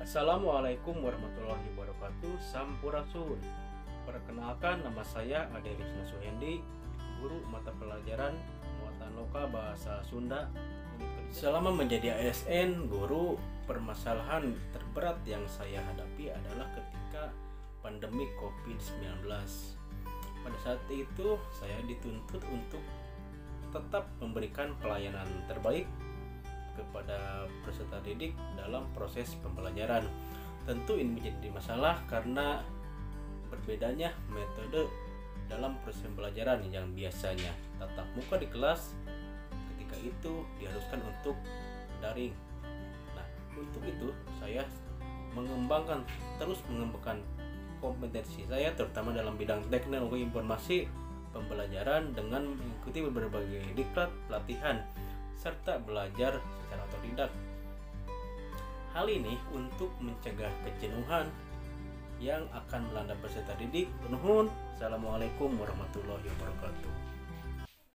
Assalamualaikum warahmatullahi wabarakatuh. Sampurasun. Perkenalkan, nama saya Ade Rizna Suhendi, guru mata pelajaran muatan lokal bahasa Sunda. Selama menjadi ASN guru, permasalahan terberat yang saya hadapi adalah ketika pandemi COVID-19. Pada saat itu saya dituntut untuk tetap memberikan pelayanan terbaik kepada peserta didik dalam proses pembelajaran. Tentu ini menjadi masalah karena berbedanya metode dalam proses pembelajaran yang biasanya tatap muka di kelas, ketika itu diharuskan untuk daring. Nah, untuk itu saya terus mengembangkan kompetensi saya terutama dalam bidang teknologi informasi pembelajaran dengan mengikuti berbagai diklat pelatihan serta belajar secara otodidak. Hal ini untuk mencegah kejenuhan yang akan melanda peserta didik. Nuhun. Assalamualaikum warahmatullahi wabarakatuh.